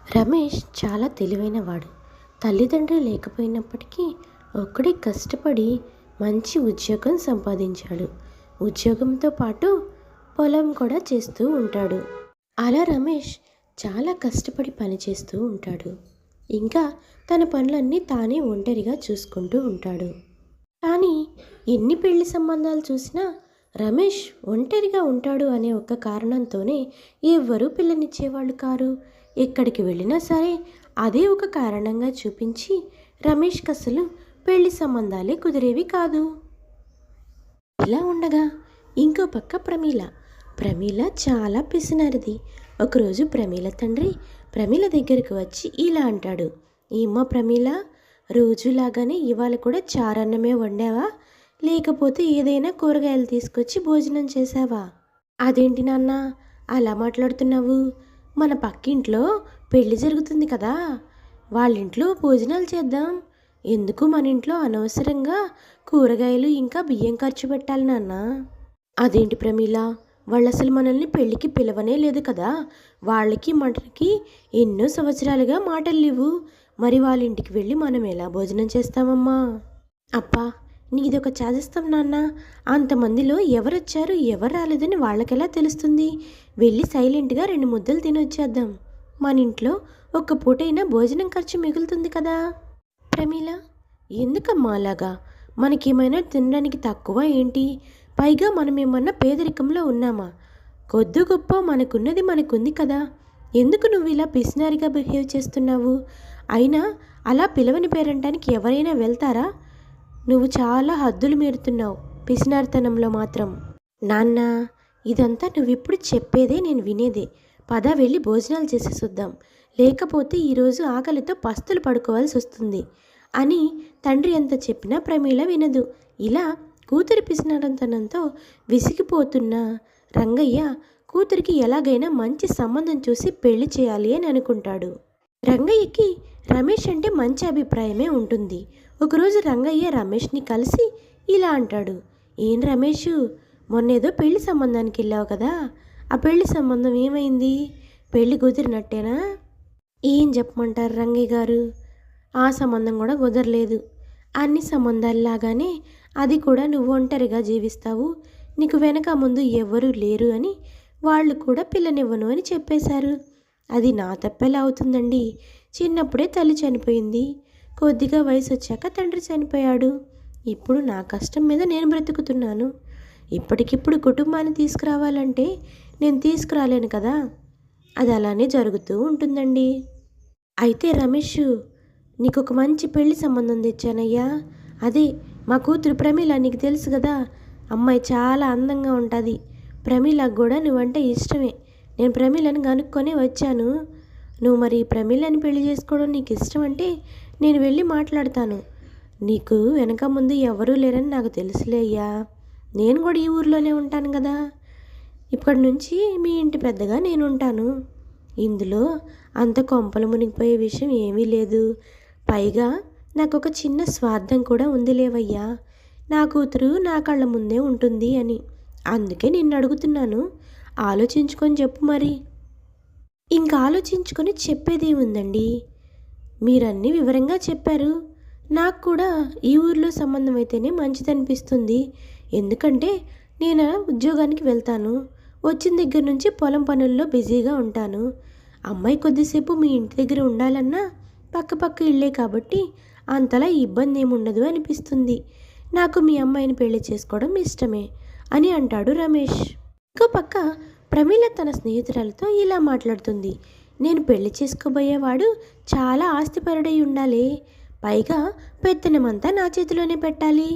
రమేష్ చాలా తెలివైనవాడు. తల్లిదండ్రులు లేకపోయినప్పటికీ ఒక్కడే కష్టపడి మంచి ఉద్యోగం సంపాదించాడు. ఉద్యోగంతో పాటు పొలం కూడా చేస్తూ ఉంటాడు. అలా రమేష్ చాలా కష్టపడి పనిచేస్తూ ఉంటాడు. ఇంకా తన పనులన్నీ తానే ఒంటరిగా చూసుకుంటూ ఉంటాడు. కానీ ఎన్ని పెళ్లి సంబంధాలు చూసినా రమేష్ ఒంటరిగా ఉంటాడు అనే ఒక్క కారణంతోనే ఎవ్వరూ పిల్లనిచ్చేవాళ్ళు కారు. ఎక్కడికి వెళ్ళినా సరే అదే ఒక కారణంగా చూపించి రమేష్కి అసలు పెళ్లి సంబంధాలే కుదిరేవి కాదు. ఇలా ఉండగా ఇంకో పక్క ప్రమీల చాలా పిసినారిది. ఒకరోజు ప్రమీల తండ్రి ప్రమీల దగ్గరికి వచ్చి ఇలా అంటాడు, ఏమ్మా ప్రమీల, రోజులాగానే ఇవాళ కూడా చారన్నమే వండావా, లేకపోతే ఏదైనా కూరగాయలు తీసుకొచ్చి భోజనం చేసావా? అదేంటి నాన్న అలా మాట్లాడుతున్నావు? మన పక్కింట్లో పెళ్లి జరుగుతుంది కదా, వాళ్ళింట్లో భోజనాలు చేద్దాం. ఎందుకు మన ఇంట్లో అనవసరంగా కూరగాయలు ఇంకా బియ్యం ఖర్చు పెట్టాలి నాన్న? అదేంటి ప్రమీల, వాళ్ళు అసలు మనల్ని పెళ్ళికి పిలవనే లేదు కదా, వాళ్ళకి మనకి ఎన్నో సంవత్సరాలుగా మాటలు లేవు, మరి వాళ్ళ ఇంటికి వెళ్ళి మనం ఎలా భోజనం చేస్తామమ్మా? అబ్బా, నీదొక చేసేస్తాం నాన్న. అంతమందిలో ఎవరొచ్చారు ఎవరు రాలేదని వాళ్ళకెలా తెలుస్తుంది? వెళ్ళి సైలెంట్గా 2 ముద్దలు తినొచ్చేద్దాం. మన ఇంట్లో ఒక్క పూటైనా భోజనం ఖర్చు మిగులుతుంది కదా. ప్రమీల, ఎందుకమ్మా అలాగా? మనకేమైనా తినడానికి తక్కువ ఏంటి? పైగా మనం ఏమన్నా పేదరికంలో ఉన్నామా? కొద్ది గొప్ప మనకున్నది మనకుంది కదా. ఎందుకు నువ్వు ఇలా పిసినారిగా బిహేవ్ చేస్తున్నావు? అయినా అలా పిలవని పేరంటానికి ఎవరైనా వెళ్తారా? నువ్వు చాలా హద్దులు మీరుతున్నావు పిసినారితనంలో మాత్రం. నాన్న, ఇదంతా నువ్విప్పుడు చెప్పేదే నేను వినేదే. పద వెళ్ళి భోజనాలు చేసేసొద్దాం, లేకపోతే ఈరోజు ఆకలితో పస్తులు పడుకోవాల్సి వస్తుంది అని తండ్రి ఎంత చెప్పినా ప్రమీల వినదు. ఇలా కూతురి పిసినారితనంతో విసిగిపోతున్న రంగయ్య కూతురికి ఎలాగైనా మంచి సంబంధం చూసి పెళ్లి చేయాలి అని అనుకుంటాడు. రంగయ్యకి రమేష్ అంటే మంచి అభిప్రాయమే ఉంటుంది. ఒకరోజు రంగయ్య రమేష్ని కలిసి ఇలా అంటాడు, ఏం రమేషు, మొన్నేదో పెళ్లి సంబంధానికి వెళ్ళావు కదా, ఆ పెళ్లి సంబంధం ఏమైంది? పెళ్లి కుదిరినట్టేనా? ఏం చెప్పమంటారు రంగయ్య గారు, ఆ సంబంధం కూడా కుదరలేదు. అన్ని సంబంధాల్లాగానే అది కూడా నువ్వు ఒంటరిగా జీవిస్తావు, నీకు వెనక ముందు ఎవ్వరూ లేరు అని వాళ్ళు కూడా పిల్లనివ్వను అని చెప్పేశారు. అది నా తప్పెలా అవుతుందండి? చిన్నప్పుడే తల్లి చనిపోయింది, కొద్దిగా వయసు వచ్చాక తండ్రి చనిపోయాడు. ఇప్పుడు నా కష్టం మీద నేను బ్రతుకుతున్నాను. ఇప్పటికిప్పుడు కుటుంబాన్ని తీసుకురావాలంటే నేను తీసుకురాలేను కదా. అది అలానే జరుగుతూ ఉంటుందండి. అయితే రమేష్, నీకు ఒక మంచి పెళ్లి సంబంధం తెచ్చానయ్యా. అదే మా కూతురు ప్రమీల, నీకు తెలుసు కదా, అమ్మాయి చాలా అందంగా ఉంటుంది. ప్రమీలకు కూడా నువ్వంటే ఇష్టమే. నేను ప్రమీలను కనుక్కొని వచ్చాను. నువ్వు మరి ప్రమీలని పెళ్లి చేసుకోవడం నీకు ఇష్టం అంటే నేను వెళ్ళి మాట్లాడతాను. నీకు వెనక ముందు ఎవరూ లేరని నాకు తెలుసులే అయ్యా. నేను కూడా ఈ ఊర్లోనే ఉంటాను కదా. ఇప్పటి నుంచి మీ ఇంటి పెద్దగా నేను ఉంటాను. ఇందులో అంత కొంపలు మునిగిపోయే విషయం ఏమీ లేదు. పైగా నాకు ఒక చిన్న స్వార్థం కూడా ఉంది లేవయ్యా. నా కూతురు నా కళ్ళ ముందే ఉంటుంది అని. అందుకే నిన్ను అడుగుతున్నాను, ఆలోచించుకొని చెప్పు మరి. ఇంకా ఆలోచించుకొని చెప్పేదే ఉందండి. మీరన్నీ వివరంగా చెప్పారు. నాకు కూడా ఈ ఊర్లో సంబంధం అయితేనే మంచిదనిపిస్తుంది. ఎందుకంటే నేను ఉద్యోగానికి వెళ్తాను, వచ్చిన దగ్గర నుంచి పొలం పనుల్లో బిజీగా ఉంటాను. అమ్మాయి కొద్దిసేపు మీ ఇంటి దగ్గర ఉండాలన్నా పక్క ఇళ్ళే కాబట్టి అంతలా ఇబ్బంది ఏముండదు అనిపిస్తుంది. నాకు మీ అమ్మాయిని పెళ్లి చేసుకోవడం ఇష్టమే అని అంటాడు రమేష్. ఇంకో పక్క ప్రమీల తన స్నేహితురాలతో ఇలా మాట్లాడుతుంది, నేను పెళ్లి చేసుకోబోయేవాడు చాలా ఆస్తిపరుడై ఉండాలి. పైగా పెత్తనమంతా నా చేతిలోనే పెట్టాలి.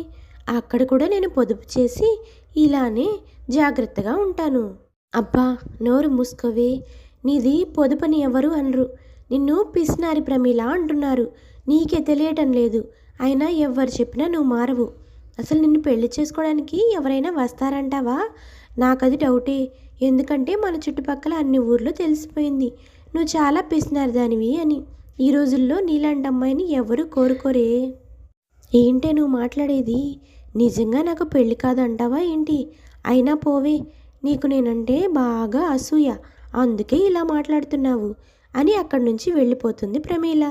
అక్కడ కూడా నేను పొదుపు చేసి ఇలానే జాగ్రత్తగా ఉంటాను. అబ్బా, నోరు మూసుకోవే. నీది పొదుపని ఎవరు అనరు, నిన్ను పిసినారి ప్రమీల అంటున్నారు. నీకే తెలియటం లేదు. అయినా ఎవరు చెప్పినా నువ్వు మారవు. అసలు నిన్ను పెళ్లి చేసుకోవడానికి ఎవరైనా వస్తారంటావా? నాకది డౌటే. ఎందుకంటే మన చుట్టుపక్కల అన్ని ఊర్లో తెలిసిపోయింది నువ్వు చాలా పిసినారిదానివి అని. ఈ రోజుల్లో నీలాంటి అమ్మాయిని ఎవరు కోరుకోరే. ఏంటే నువ్వు మాట్లాడేది? నిజంగా నాకు పెళ్ళి కాదంటావా ఏంటి? అయినా పోవే, నీకు నేనంటే బాగా అసూయ, అందుకే ఇలా మాట్లాడుతున్నావు. అని అక్కడి నుంచి వెళ్ళిపోతుంది ప్రమీల.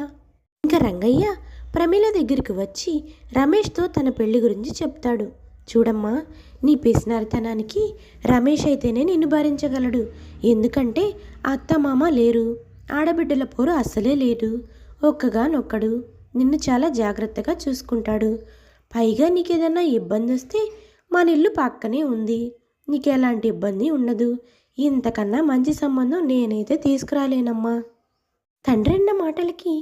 ఇంకా రంగయ్య ప్రమీల దగ్గరికి వచ్చి రమేష్తో తన పెళ్లి గురించి చెప్తాడు. చూడమ్మా, నీ పిసినారితనానికి రమేష్ అయితేనే నిన్ను భరించగలడు. ఎందుకంటే అత్తమామ లేరు, ఆడబిడ్డల పోరు అస్సలే లేదు. ఒక్కగానొక్కడు, నిన్ను చాలా జాగ్రత్తగా చూసుకుంటాడు. పైగా నీకేదన్నా ఇబ్బంది వస్తే మన ఇల్లు పక్కనే ఉంది, నీకు ఎలాంటి ఇబ్బంది ఉండదు. ఇంతకన్నా మంచి సంబంధం నేనైతే తీసుకురాలేనమ్మా. తండ్రి అన్న మాటలకి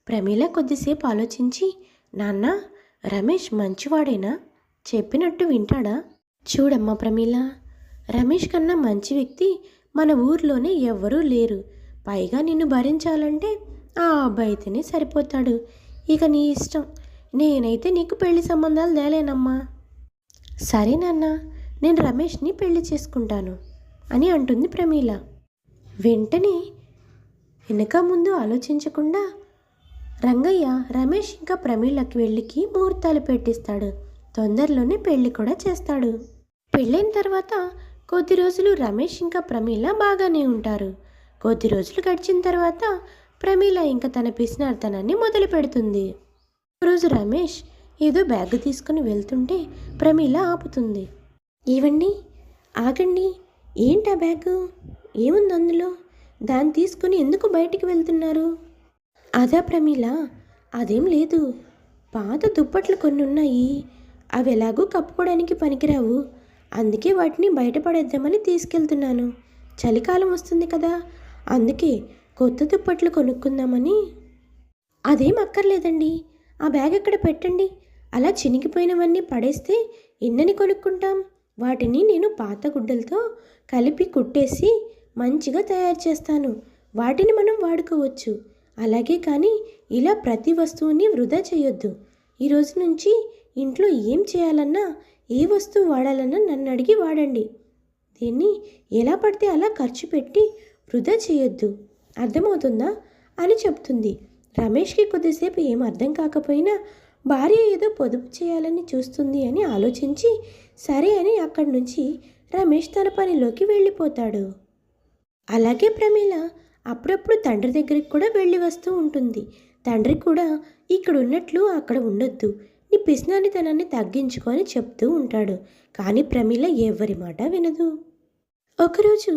ప్రమీల కొద్దిసేపు ఆలోచించి, నాన్న, రమేష్ మంచివాడేనా? చెప్పినట్టు వింటాడా? చూడమ్మా ప్రమీల, రమేష్ కన్నా మంచి వ్యక్తి మన ఊర్లోనే ఎవ్వరూ లేరు. పైగా నిన్ను భరించాలంటే ఆ అబ్బాయితేనే సరిపోతాడు. ఇక నీ ఇష్టం, నేనైతే నీకు పెళ్లి సంబంధాలు తేలేనమ్మా. సరే నాన్న, నేను రమేష్ని పెళ్లి చేసుకుంటాను అని అంటుంది ప్రమీల. వెంటనే వెనక ముందు ఆలోచించకుండా రంగయ్య రమేష్ ఇంకా ప్రమీలకి పెళ్ళికి ముహూర్తాలు పెట్టిస్తాడు. తొందరలోనే పెళ్లి కూడా చేస్తాడు. పెళ్ళైన తర్వాత కొద్ది రోజులు రమేష్ ఇంకా ప్రమీల బాగానే ఉంటారు. కొద్ది రోజులు గడిచిన తర్వాత ప్రమీల ఇంకా తన పిసినార్తనాన్ని మొదలు పెడుతుంది. ఒకరోజు రమేష్ ఏదో బ్యాగ్ తీసుకుని వెళ్తుంటే ప్రమీల ఆపుతుంది. ఏవండి, ఆగండి, ఏంటా బ్యాగు? ఏముంది అందులో? దాన్ని తీసుకుని ఎందుకు బయటికి వెళ్తున్నారు? అదా ప్రమీల, అదేం లేదు. పాత దుప్పట్లు కొన్ని ఉన్నాయి, అవి ఎలాగూ కప్పుకోవడానికి పనికిరావు. అందుకే వాటిని బయటపడేద్దామని తీసుకెళ్తున్నాను. చలికాలం వస్తుంది కదా, అందుకే కొత్త దుప్పట్లు కొనుక్కుందామని. అదేం అక్కర్లేదండి, ఆ బ్యాగ్ ఎక్కడ పెట్టండి. అలా చినిగిపోయినవన్నీ పడేస్తే ఎన్నని కొనుక్కుంటాం. వాటిని నేను పాత గుడ్డలతో కలిపి కుట్టేసి మంచిగా తయారు చేస్తాను. వాటిని మనం వాడుకోవచ్చు. అలాగే కానీ ఇలా ప్రతి వస్తువుని వృధా చేయొద్దు. ఈరోజు నుంచి ఇంట్లో ఏం చేయాలన్నా, ఏ వస్తువు వాడాలన్నా నన్ను అడిగి వాడండి. దీన్ని ఎలా పడితే అలా ఖర్చు పెట్టి వృధా చేయొద్దు, అర్థమవుతుందా అని చెప్తుంది. రమేష్కి కొద్దిసేపు ఏం అర్థం కాకపోయినా భార్య ఏదో పొదుపు చేయాలని చూస్తుంది అని ఆలోచించి సరే అని అక్కడి నుంచి రమేష్ తన పనిలోకి వెళ్ళిపోతాడు. అలాగే ప్రమీల అప్పుడప్పుడు తండ్రి దగ్గరికి కూడా వెళ్ళి వస్తూ ఉంటుంది. తండ్రి కూడా ఇక్కడ ఉన్నట్లు అక్కడ ఉండొద్దు, నీ పిసినారితనాన్ని తగ్గించుకో అని చెప్తూ ఉంటాడు. కానీ ప్రమీల ఎవరి మాట వినదు. ఒకరోజు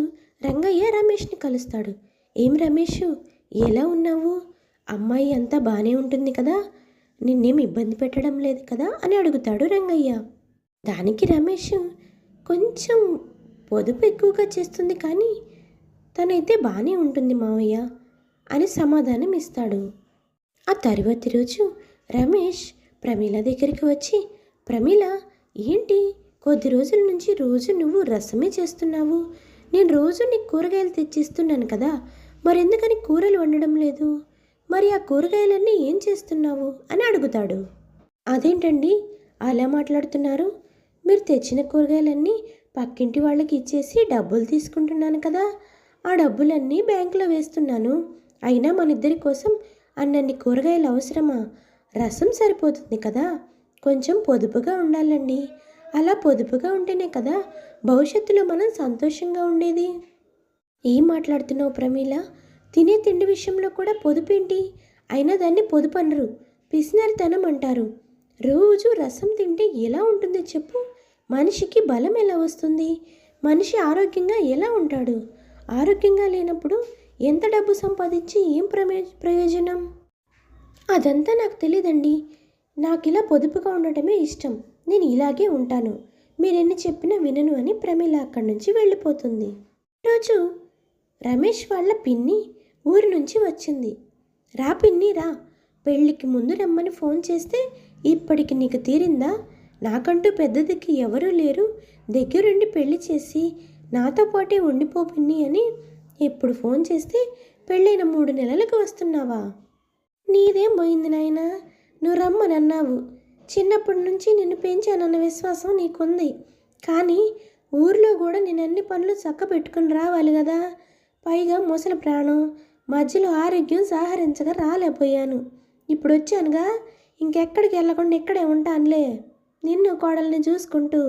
రంగయ్య రమేష్ని కలుస్తాడు. ఏం రమేష్, ఎలా ఉన్నావు? అమ్మాయి అంతా బాగానే ఉంటుంది కదా, నిన్నేం ఇబ్బంది పెట్టడం లేదు కదా అని అడుగుతాడు రంగయ్య. దానికి రమేష్ కొంచెం పొదుపు ఎక్కువగా చేస్తుంది, కానీ తనైతే బాగానే ఉంటుంది మావయ్య అని సమాధానం ఇస్తాడు. ఆ తరువాతి రోజు రమేష్ ప్రమీల దగ్గరికి వచ్చి, ప్రమీల, ఏంటి కొద్ది రోజుల నుంచి రోజు నువ్వు రసమే చేస్తున్నావు? నేను రోజు నీకు కూరగాయలు తెచ్చిస్తున్నాను కదా, మరెందుకని కూరలు వండడం లేదు? మరి ఆ కూరగాయలన్నీ ఏం చేస్తున్నావు అని అడుగుతాడు. అదేంటండి అలా మాట్లాడుతున్నారు? మీరు తెచ్చిన కూరగాయలన్నీ పక్కింటి వాళ్ళకి ఇచ్చేసి డబ్బులు తీసుకుంటున్నాను కదా, ఆ డబ్బులన్నీ బ్యాంకులో వేస్తున్నాను. అయినా మన ఇద్దరి కోసం అన్నన్ని కూరగాయలు అవసరమా? రసం సరిపోతుంది కదా, కొంచెం పొదుపుగా ఉండాలండి. అలా పొదుపుగా ఉంటేనే కదా భవిష్యత్తులో మనం సంతోషంగా ఉండేది. ఏం మాట్లాడుతున్నావు ప్రమీల? తినే తిండి విషయంలో కూడా పొదుపేంటి? అయినా దాన్ని పొదుపు అనరు, పిసినారితనం అంటారు. రోజు రసం తింటే ఎలా ఉంటుంది చెప్పు? మనిషికి బలం ఎలా వస్తుంది? మనిషి ఆరోగ్యంగా ఎలా ఉంటాడు? ఆరోగ్యంగా లేనప్పుడు ఎంత డబ్బు సంపాదించి ఏం ప్రయోజనం? అదంతా నాకు తెలియదండి. నాకు ఇలా పొదుపుగా ఉండటమే ఇష్టం. నేను ఇలాగే ఉంటాను. మీరెన్ని చెప్పినా వినను అని ప్రమీల అక్కడి నుంచి వెళ్ళిపోతుంది. రోజు రమేష్ వాళ్ళ పిన్ని ఊరి నుంచి వచ్చింది. రా పిన్ని రా, పెళ్ళికి ముందు రమ్మని ఫోన్ చేస్తే ఇప్పటికి నీకు తీరిందా? నాకంటూ పెద్దదికి ఎవరూ లేరు, దగ్గరుండి పెళ్లి చేసి నాతో పాటే ఉండిపో పిన్ని అని ఎప్పుడు ఫోన్ చేస్తే పెళ్ళైన 3 నెలలకు వస్తున్నావా? నీదేం పోయింది నాయనా, నువ్వు రమ్మనన్నావు. చిన్నప్పటి నుంచి నిన్ను పెంచానన్న విశ్వాసం నీకుంది. కానీ ఊర్లో కూడా నేను అన్ని పనులు చక్క పెట్టుకుని రావాలి కదా. పైగా ముసలి ప్రాణం, మధ్యలో ఆరోగ్యం సహకరించగా రాలేకపోయాను. ఇప్పుడు వచ్చానుగా, ఇంకెక్కడికి వెళ్ళకుండా ఇక్కడే ఉంటానులే, నిన్ను కోడల్ని చూసుకుంటూ.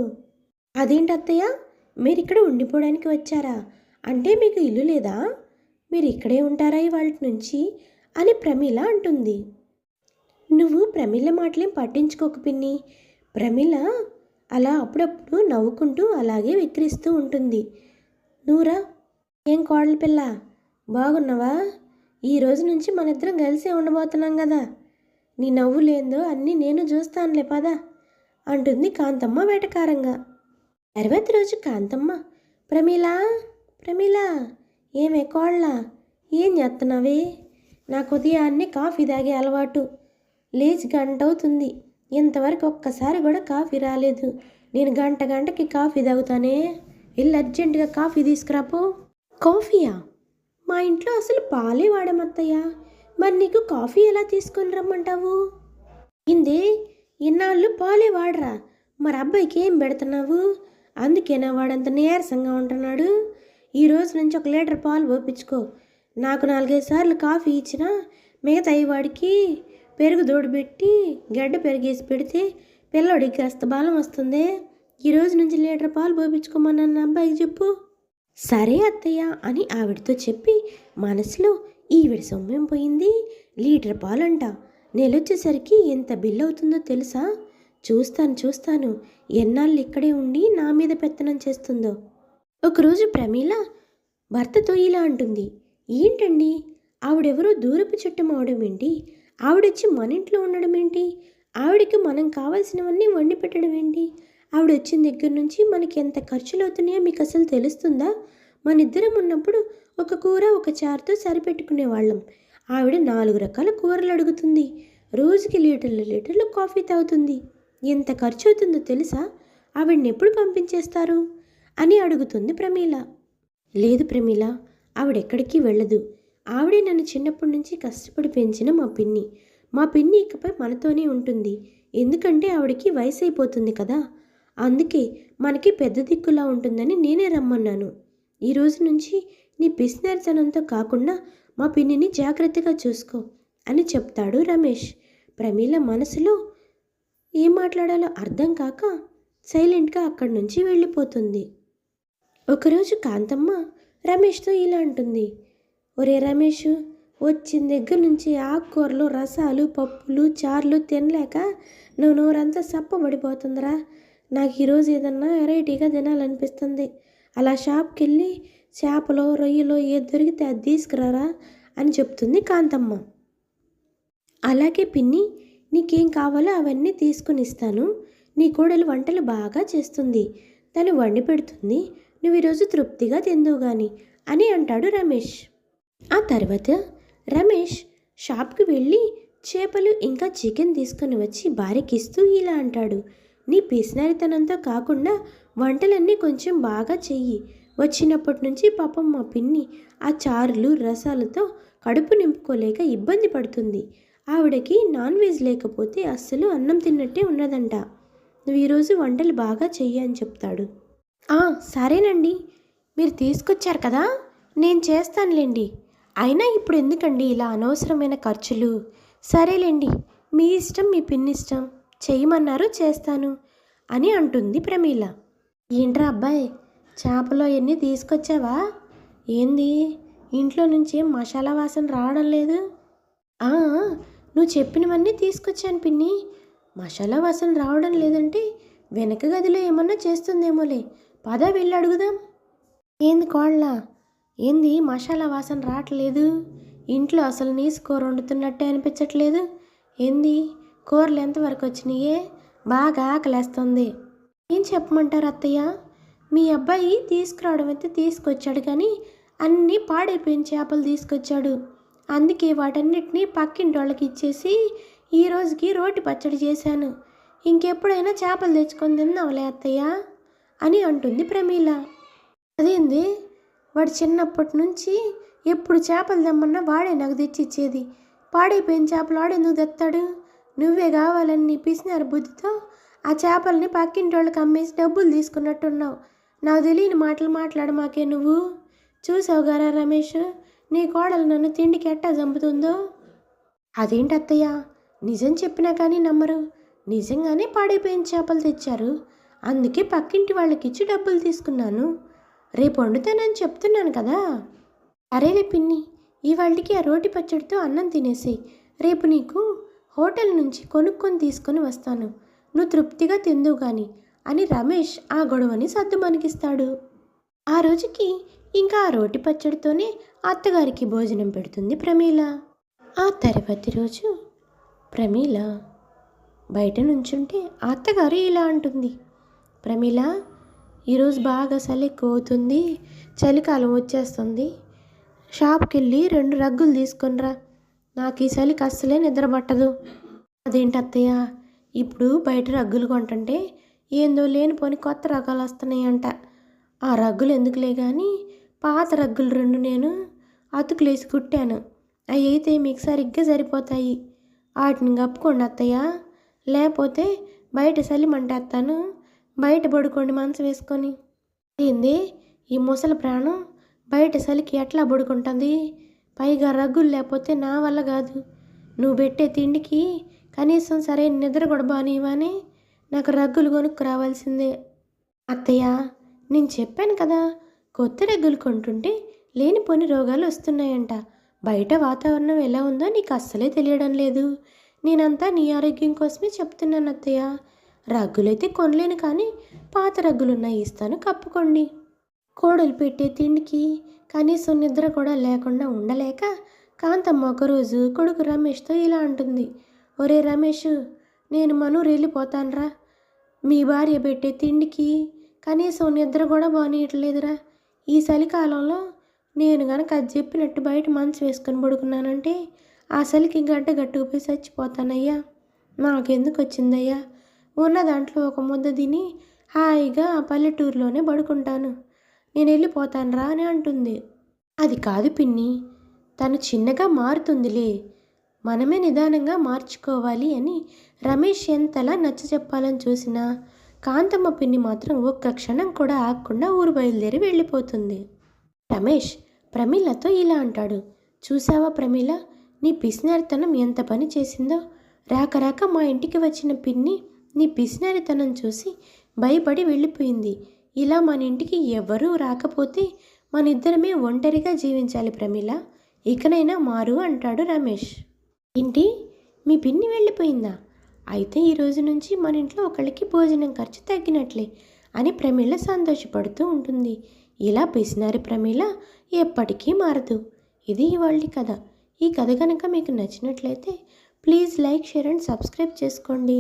అదేంటి అత్తయ్య, మీరు ఇక్కడ ఉండిపోవడానికి వచ్చారా? అంటే మీకు ఇల్లు లేదా? మీరు ఇక్కడే ఉంటారా ఇవాళ నుంచి అని ప్రమీల అంటుంది. నువ్వు ప్రమీల మాటలేం పట్టించుకోకు పిన్ని. ప్రమీల అలా అప్పుడప్పుడు నవ్వుకుంటూ అలాగే విక్రిస్తూ ఉంటుంది. నువ్వురా, ఏం కోడలి పిల్ల, బాగున్నావా? ఈ రోజు నుంచి మన ఇద్దరం కలిసే ఉండబోతున్నాం కదా. నీ నవ్వులేందో అన్నీ నేను చూస్తానులే పదా అంటుంది కాంతమ్మ వెటకారంగా. తర్వాత రోజు కాంతమ్మ, ప్రమీల ప్రమీల, ఏమే కోళ్ళ, ఏం చేస్తున్నావే? నాకు ఉదయాన్నే కాఫీ తాగే అలవాటు. లేచి గంట అవుతుంది, ఇంతవరకు ఒక్కసారి కూడా కాఫీ రాలేదు. నేను గంటకి కాఫీ తాగుతానే. వెళ్ళి అర్జెంటుగా కాఫీ తీసుకురాపో. కాఫీయా? మా ఇంట్లో అసలు పాలే వాడమత్తయ్యా. మరి నీకు కాఫీ ఎలా తీసుకొని రమ్మంటావు? ఇందే ఇన్నాళ్ళు పాలే వాడరా, మరి అబ్బాయికి ఏం పెడుతున్నావు? అందుకేనా వాడంత నీరసంగా ఉంటున్నాడు. ఈరోజు నుంచి 1 లీటర్ పాలు పోపించుకో. నాకు 4-5 సార్లు కాఫీ ఇచ్చినా మిగతా వాడికి పెరుగు తోడుపెట్టి గడ్డ పెరిగేసి పెడితే పిల్లడికి కాస్త బలం వస్తుంది. ఈరోజు నుంచి 1 లీటర్ పాలు పోపించుకోమన్న అబ్బాయికి చెప్పు. సరే అత్తయ్య అని ఆవిడతో చెప్పి మనసులో, ఈవిడ సొమ్మేం పోయింది, 1 లీటర్ పాలంట, నెలొచ్చేసరికి ఎంత బిల్లు అవుతుందో తెలుసా? చూస్తాను ఎన్నాళ్ళు ఇక్కడే ఉండి నా మీద పెత్తనం చేస్తుందో. ఒకరోజు ప్రమీల భర్తతో ఇలా అంటుంది. ఏంటండి, ఆవిడెవరో దూరపు చుట్టం అవడం ఏంటి? ఆవిడొచ్చి మన ఇంట్లో ఉండడం ఏంటి? ఆవిడకి మనం కావాల్సినవన్నీ వండి పెట్టడం ఏంటి? ఆవిడ వచ్చిన దగ్గర నుంచి మనకి ఎంత ఖర్చులు అవుతున్నాయో మీకు అసలు తెలుస్తుందా? మన ఇద్దరం ఉన్నప్పుడు ఒక కూర ఒక చారుతో సరిపెట్టుకునేవాళ్ళం. ఆవిడ 4 రకాల కూరలు అడుగుతుంది. రోజుకి లీటర్లు కాఫీ తాగుతుంది. ఎంత ఖర్చు అవుతుందో తెలుసా? ఆవిడని ఎప్పుడు పంపించేస్తారు అని అడుగుతుంది ప్రమీల. లేదు ప్రమీల, ఆవిడెక్కడికి వెళ్ళదు. ఆవిడే నన్ను చిన్నప్పటి నుంచి కష్టపడి పెంచిన మా పిన్ని ఇకపై మనతోనే ఉంటుంది. ఎందుకంటే ఆవిడకి వయసు అయిపోతుంది కదా. అందుకే మనకి పెద్ద దిక్కులా ఉంటుందని నేనే రమ్మన్నాను. ఈరోజు నుంచి నీ పిసినారితనంతో కాకుండా మా పిన్నిని జాగ్రత్తగా చూసుకో అని చెప్తాడు రమేష్. ప్రమీల మనసులో ఏం మాట్లాడాలో అర్థం కాక సైలెంట్గా అక్కడి నుంచి వెళ్ళిపోతుంది. ఒకరోజు కాంతమ్మ రమేష్తో ఇలా అంటుంది. ఒరే రమేష్, వచ్చిన దగ్గర నుంచి ఆకుకూరలు, రసాలు, పప్పులు, చారులు తినలేక నోరంతా సప్పబడిపోతుందిరా. నాకు ఈరోజు ఏదన్నా వెరైటీగా తినాలనిపిస్తుంది. అలా షాప్కి వెళ్ళి చేపలో రొయ్యలో ఏది దొరికితే అది తీసుకురారా అని చెప్తుంది కాంతమ్మ. అలాగే పిన్ని, నీకేం కావాలో అవన్నీ తీసుకుని ఇస్తాను. నీ కోడలు వంటలు బాగా చేస్తుంది, తను వండి పెడుతుంది, నువ్వు ఈరోజు తృప్తిగా తిందువు గాని అని అంటాడు రమేష్. ఆ తర్వాత రమేష్ షాప్కి వెళ్ళి చేపలు ఇంకా చికెన్ తీసుకొని వచ్చి భార్యకిస్తూ ఇలా అంటాడు. నీ పిసినారితనంతో కాకుండా వంటలన్నీ కొంచెం బాగా చెయ్యి. వచ్చినప్పటి నుంచి పాపం మా పిన్ని ఆ చారులు రసాలతో కడుపు నింపుకోలేక ఇబ్బంది పడుతుంది. ఆవిడకి నాన్ వెజ్ లేకపోతే అస్సలు అన్నం తిన్నట్టే ఉన్నదంట. నువ్వు ఈరోజు వంటలు బాగా చెయ్యి అని చెప్తాడు. సరేనండి, మీరు తీసుకొచ్చారు కదా, నేను చేస్తానులేండి. అయినా ఇప్పుడు ఎందుకండి ఇలా అనవసరమైన ఖర్చులు? సరేలేండి, మీ ఇష్టం, మీ పిన్ని ఇష్టం, చెయ్యమన్నారు చేస్తాను అని అంటుంది ప్రమీల. ఏంట్రా అబ్బాయి, చేపలో ఎన్ని తీసుకొచ్చావా? ఏంది, ఇంట్లో నుంచి మసాలా వాసన రావడం లేదు? నువ్వు చెప్పినవన్నీ తీసుకొచ్చాను పిన్ని. మసాలా వాసన రావడం లేదంటే వెనక గదిలో ఏమన్నా చేస్తుందేమోలే. పద వెళ్ళి అడుగుదాం. ఏంది కోళ్ళ, ఏంది మసాలా వాసన రావట్లేదు? ఇంట్లో అసలు నీసు కూర వండుతున్నట్టే అనిపించట్లేదు. ఏంది, కూరలు ఎంతవరకు వచ్చినాయే? బాగా ఆకలేస్తుంది. ఏం చెప్పమంటారు అత్తయ్య? మీ అబ్బాయి తీసుకురావడం అయితే తీసుకొచ్చాడు, కానీ అన్నీ పాడైపోయిన చేపలు తీసుకొచ్చాడు. అందుకే వాటన్నిటినీ పక్కింటి వాళ్ళకి ఇచ్చేసి ఈ రోజుకి రోటి పచ్చడి చేశాను. ఇంకెప్పుడైనా చేపలు తెచ్చుకొని తిందాంలే అత్తయ్య అని అంటుంది ప్రమీల. అదేంది, వాడు చిన్నప్పటి నుంచి ఎప్పుడు చేపలు తెమ్మన్నా వాడే నాకు తెచ్చిచ్చేది. పాడైపోయిన చేపలు వాడెందుకు తెస్తాడు? నువ్వే కావాలని నీ పిసినారి బుద్ధితో ఆ చేపల్ని పక్కింటి వాళ్ళకి అమ్మేసి డబ్బులు తీసుకున్నట్టున్నావు. నాకు తెలియని మాటలు మాట్లాడమాకే నువ్వు. చూసావు గారా రమేష్, నీ కోడలు నన్ను తిండికి ఎట్టా చంపుతుందో. అదేంటి అత్తయ్య, నిజం చెప్పినా కానీ నమ్మరు. నిజంగానే పాడైపోయిన చేపలు తెచ్చారు, అందుకే పక్కింటి వాళ్ళకి ఇచ్చి డబ్బులు తీసుకున్నాను. రేపు వండుతానని చెప్తున్నాను కదా. అరేలే పిన్ని, ఇవాళకి ఆ రోటి పచ్చడితో అన్నం తినేసేయి. రేపు నీకు హోటల్ నుంచి కొనుక్కొని తీసుకొని వస్తాను. నువ్వు తృప్తిగా తిందువు గాని అని రమేష్ ఆ గొడవని సద్దుమణిగిస్తాడు. ఆ రోజుకి ఇంకా ఆ రోటి పచ్చడితోనే అత్తగారికి భోజనం పెడుతుంది ప్రమీల. ఆ తర్వాతి రోజు ప్రమీల బయట నుంచుంటే అత్తగారు ఇలా అంటుంది. ప్రమీల, ఈరోజు బాగా చలి ఎక్కువ అవుతుంది, చలికాలం వచ్చేస్తుంది. షాప్కి వెళ్ళి 2 రగ్గులు తీసుకొనిరా, నాకు ఈ చలికి అస్సలే నిద్ర పట్టదు. అదేంటి అత్తయ్య, ఇప్పుడు బయట రగ్గులు కొంటుంటే ఏందో లేనిపోని కొత్త రకాలు వస్తున్నాయంట. ఆ రగ్గులు ఎందుకులే కానీ పాత రగ్గులు 2 నేను అతుకులేసి కుట్టాను. అవి అయితే మీకు సరిగ్గా సరిపోతాయి. వాటిని కప్పుకోండి అత్తయ్య, లేకపోతే బయట చలిమంటేస్తాను. బయట పడుకోండి మంచం వేసుకొని. ఏంది ఈ ముసలి ప్రాణం బయట చలికి ఎట్లా పడుకుంటుంది? పైగా రగ్గులు లేకపోతే నా వల్ల కాదు. నువ్వు పెట్టే తిండికి కనీసం సరైన నిద్ర కూడా బానివ్వని నాకు రగ్గులు కొనుక్కు రావాల్సిందే. అత్తయ్య, నేను చెప్పాను కదా, కొత్త రగ్గులు కొంటుంటే లేనిపోని రోగాలు వస్తున్నాయంట. బయట వాతావరణం ఎలా ఉందో నీకు అస్సలే తెలియడం లేదు. నేనంతా నీ ఆరోగ్యం కోసమే చెప్తున్నాను అత్తయ్య. రగ్గులైతే కొనలేను కానీ పాత రగ్గులున్నాయి, ఇస్తాను, కప్పుకోండి. కోడలు పెట్టే తిండికి కనీసం నిద్ర కూడా లేకుండా ఉండలేక కాంతమ్మ ఒకరోజు కొడుకు రమేష్తో ఇలా అంటుంది. ఒరే రమేష్, నేను మనూరు వెళ్ళిపోతానురా. మీ భార్య పెట్టే తిండికి కనీసం నిద్ర కూడా బానియట్లేదురా. ఈ చలికాలంలో నేను గనక అది చెప్పినట్టు బయట మంచం వేసుకొని పడుకున్నానంటే ఆ చలికి గడ్డ గట్టుకుపోయి చచ్చిపోతానయ్యా. నాకెందుకు వచ్చిందయ్యా? ఉన్న దాంట్లో ఒక ముద్ద తిని హాయిగా ఆ పల్లెటూరులోనే పడుకుంటాను. నేను వెళ్ళిపోతానురా అని అంటుంది. అది కాదు పిన్ని, తను చిన్నగా మారుతుందిలే, మనమే నిదానంగా మార్చుకోవాలి అని రమేష్ ఎంతలా నచ్చ చెప్పాలని చూసినా కాంతమ్మ పిన్ని మాత్రం ఒక్క క్షణం కూడా ఆగకుండా ఊరు బయలుదేరి వెళ్ళిపోతుంది. రమేష్ ప్రమీలతో ఇలా అంటాడు. చూసావా ప్రమీల, నీ పిసినారితనం ఎంత పని చేసిందో. రాక రాక మా ఇంటికి వచ్చిన పిన్ని నీ పిసినారితనం చూసి భయపడి వెళ్ళిపోయింది. ఇలా మన ఇంటికి ఎవరూ రాకపోతే మన ఇద్దరమే ఒంటరిగా జీవించాలి ప్రమీల. ఇకనైనా మారు అంటాడు రమేష్. ఏంటి, మీ పిన్ని వెళ్ళిపోయిందా? అయితే ఈ రోజు నుంచి మన ఇంట్లో ఒకళ్ళకి భోజనం ఖర్చు తగ్గినట్లే అని ప్రమీల సంతోషపడుతూ ఉంటుంది. ఇలా పిసినారి ప్రమీల ఎప్పటికీ మారదు. ఇది ఇవాళ కథ. ఈ కథ కనుక మీకు నచ్చినట్లయితే please like, share and subscribe చేసుకోండి.